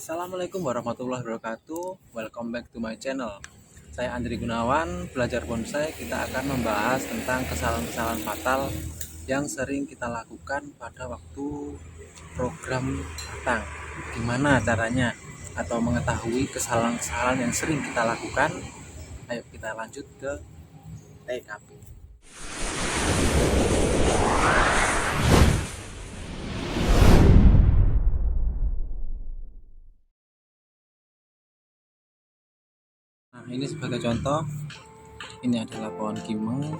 Assalamualaikum warahmatullahi wabarakatuh. Welcome back to my channel. Saya Andri Gunawan, belajar bonsai. Kita akan membahas tentang kesalahan-kesalahan fatal yang sering kita lakukan pada waktu program batang. Gimana caranya atau mengetahui kesalahan-kesalahan yang sering kita lakukan? Ayo kita lanjut ke TKP. Nah, ini sebagai contoh, ini adalah pohon kimeng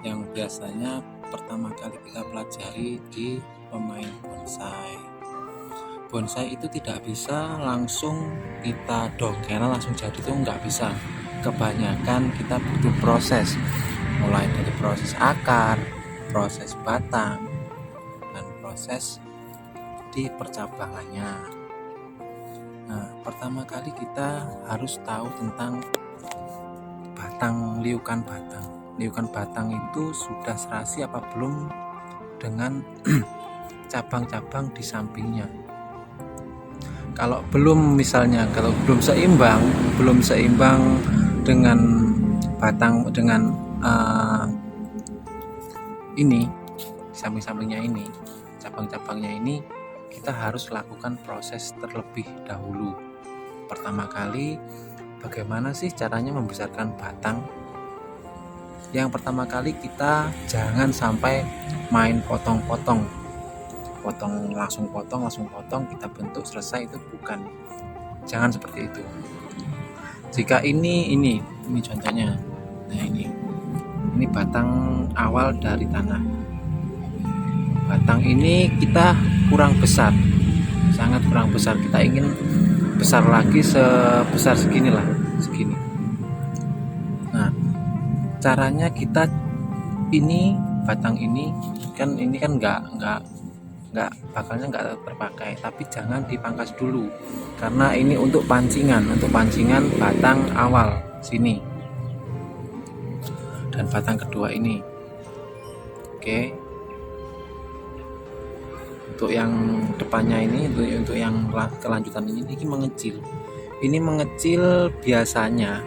yang biasanya pertama kali kita pelajari di pemain bonsai. Bonsai itu tidak bisa langsung kita dongkel langsung jadi, itu nggak bisa. Kebanyakan kita butuh proses, mulai dari proses akar, proses batang, dan proses di percabangannya. Nah, pertama kali kita harus tahu tentang batang, liukan batang. Liukan batang itu sudah serasi apa belum dengan cabang-cabang di sampingnya. Kalau belum, misalnya kalau belum seimbang dengan batang, dengan ini samping-sampingnya ini, cabang-cabangnya ini, kita harus lakukan proses terlebih dahulu. Pertama kali, bagaimana sih caranya membesarkan batang? Yang pertama kali, kita jangan sampai main potong-potong, langsung potong kita bentuk selesai, itu bukan. Jangan seperti itu. Jika ini contohnya. Nah, ini batang awal dari tanah. Batang ini kita kurang besar, sangat kurang besar. Kita ingin besar lagi, sebesar segini. Nah, caranya kita batang ini kan bakalnya nggak terpakai, tapi jangan dipangkas dulu karena ini untuk pancingan batang awal sini dan batang kedua ini. Oke. Untuk yang depannya ini, untuk yang kelanjutan ini mengecil. Ini mengecil biasanya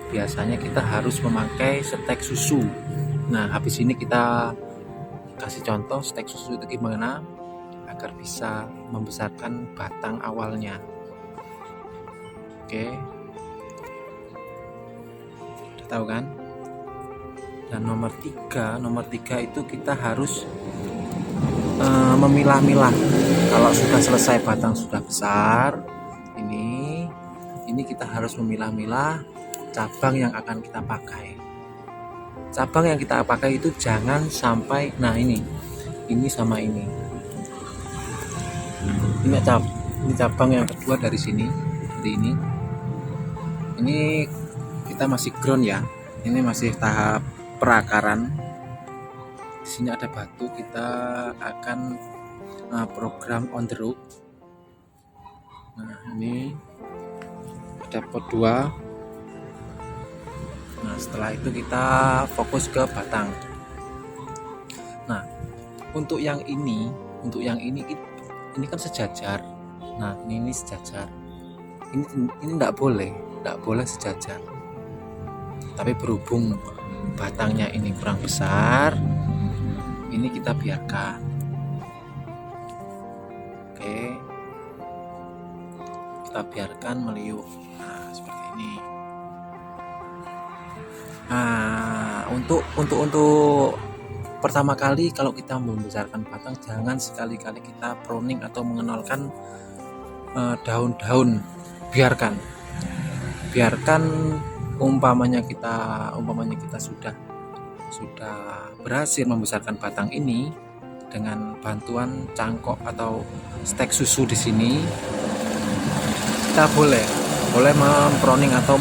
kita harus memakai stek susu. Nah, habis ini kita kasih contoh stek susu itu gimana agar bisa membesarkan batang awalnya. Oke. Udah tahu kan? Dan nomor tiga itu kita harus memilah-milah. Kalau sudah selesai, batang sudah besar, ini kita harus memilah-milah cabang yang akan kita pakai. Cabang yang kita pakai itu jangan sampai, nah ini sama ini cabang yang kedua dari sini, ini kita masih ground ya, ini masih tahap perakaran. Di sini ada batu, kita akan program on the root. Nah, ini ada pot 2. Nah, setelah itu kita fokus ke batang. Nah, untuk yang ini kan sejajar. Nah, ini sejajar. Ini enggak boleh sejajar. Tapi berhubung batangnya ini kurang besar, ini kita biarkan. Oke, kita biarkan meliuk. Nah, seperti ini. Nah, untuk pertama kali kalau kita membesarkan batang, jangan sekali-kali kita pruning atau mengenalkan daun-daun. Biarkan umpamanya kita sudah berhasil membesarkan batang ini dengan bantuan cangkok atau stek susu di sini, kita boleh memproning atau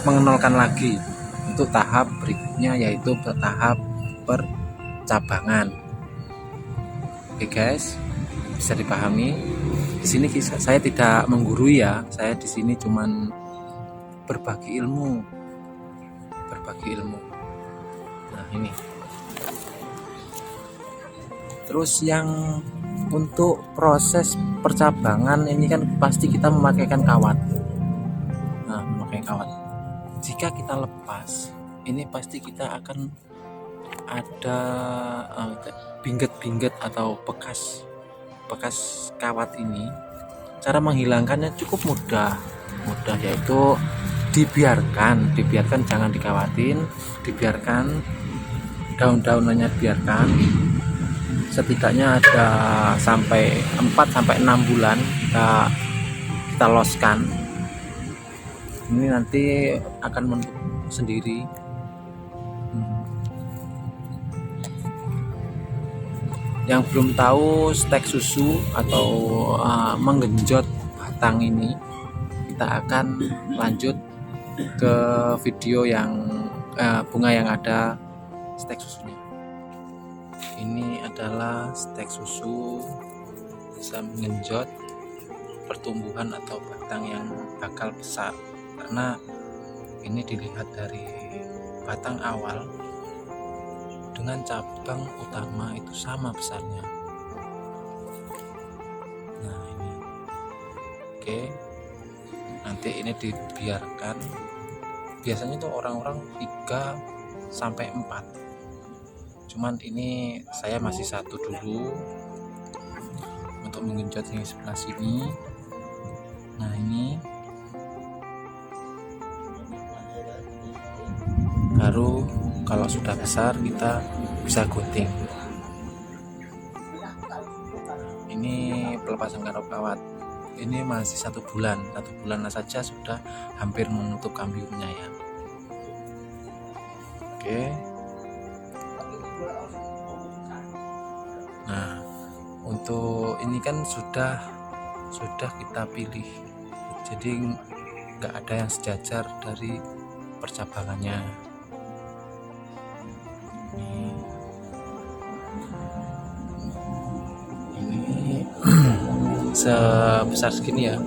mengenalkan lagi untuk tahap berikutnya, yaitu tahap percabangan. Oke guys, bisa dipahami. Di sini saya tidak menggurui ya, saya di sini cuman berbagi ilmu. Nah, ini Terus yang untuk proses percabangan ini kan pasti kita memakaikan kawat. Nah, memakai kawat. Jika kita lepas, ini pasti kita akan ada binget-binget atau bekas kawat ini. Cara menghilangkannya cukup mudah yaitu dibiarkan jangan dikawatin, dibiarkan daun-daunannya biarkan setidaknya ada sampai 4-6 bulan kita loskan. Ini nanti akan menutup sendiri. Yang belum tahu stek susu atau menggenjot batang ini, kita akan lanjut ke video yang bunga yang ada stek susunya. Ini adalah stek susu, bisa menggenjot pertumbuhan atau batang yang bakal besar, karena ini dilihat dari batang awal dengan cabang utama itu sama besarnya. Nah ini oke, nanti ini dibiarkan, biasanya tuh orang-orang 3-4, cuman ini saya masih 1 dulu untuk menggenjot yang sebelah sini. Nah ini baru kalau sudah besar kita bisa gunting. Ini pelepasan kawat ini masih 1 bulan saja sudah hampir menutup kambiumnya ya. Oke, nah untuk ini kan sudah kita pilih, jadi nggak ada yang sejajar dari percabangannya. Ini sebesar segini ya,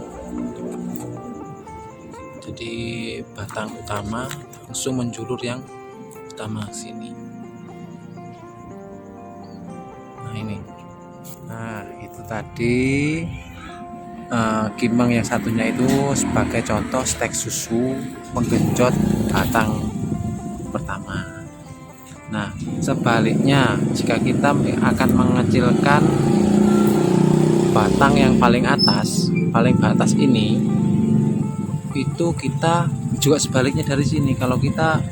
jadi batang utama langsung menjulur yang utama sini. Nah ini, nah itu tadi gimbang yang satunya itu sebagai contoh stek susu menggenjot batang pertama. Nah sebaliknya, jika kita akan mengecilkan batang yang paling batas ini, itu kita juga sebaliknya dari sini. Kalau kita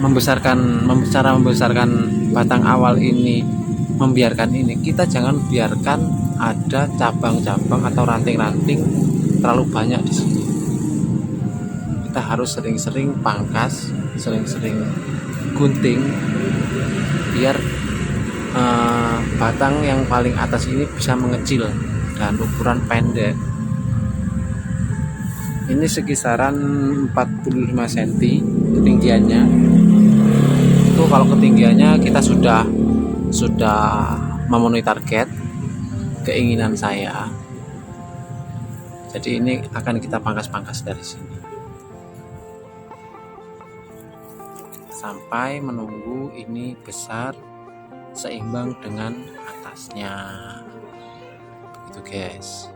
membesarkan batang awal ini, membiarkan ini, kita jangan biarkan ada cabang-cabang atau ranting-ranting terlalu banyak di sini. Kita harus sering-sering pangkas, sering-sering gunting biar batang yang paling atas ini bisa mengecil dan ukuran pendek. Ini sekisaran 45 cm ketinggiannya. Itu kalau ketinggiannya kita sudah memenuhi target keinginan saya. Jadi ini akan kita pangkas-pangkas dari sini sampai menunggu ini besar seimbang dengan atasnya. Begitu guys.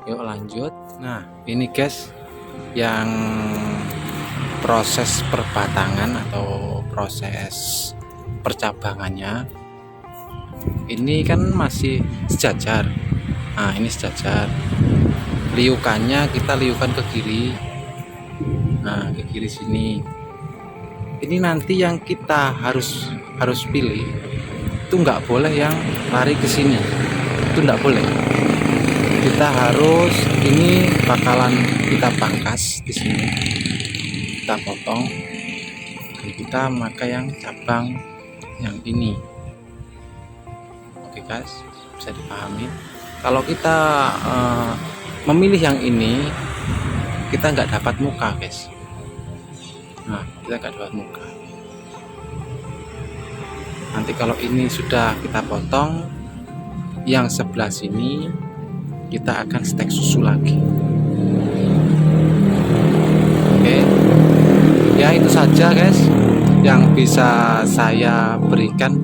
Yuk lanjut. Nah ini guys yang proses perbatangan atau proses percabangannya. Ini kan masih sejajar. Nah ini sejajar. Liukannya kita liukan ke kiri. Nah ke kiri sini. Ini nanti yang kita harus pilih itu nggak boleh yang lari ke sini, itu nggak boleh. Kita harus, ini bakalan kita pangkas di sini, kita potong dan kita pakai yang cabang yang ini. Oke guys, bisa dipahami. Kalau kita memilih yang ini, kita nggak dapat muka guys. Nah kita nggak dapat muka. Nanti kalau ini sudah kita potong, yang sebelah sini kita akan stek susu lagi. Oke, ya itu saja guys yang bisa saya berikan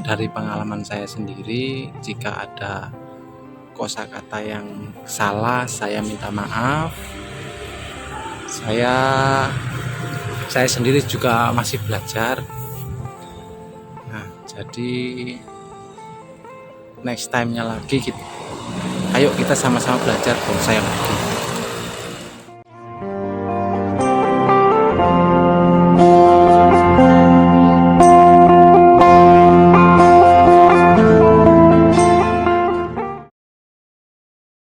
dari pengalaman saya sendiri, jika ada kosakata yang salah saya minta maaf. Saya sendiri juga masih belajar. Nah, jadi next time-nya lagi ayo kita sama-sama belajar bonsai lagi.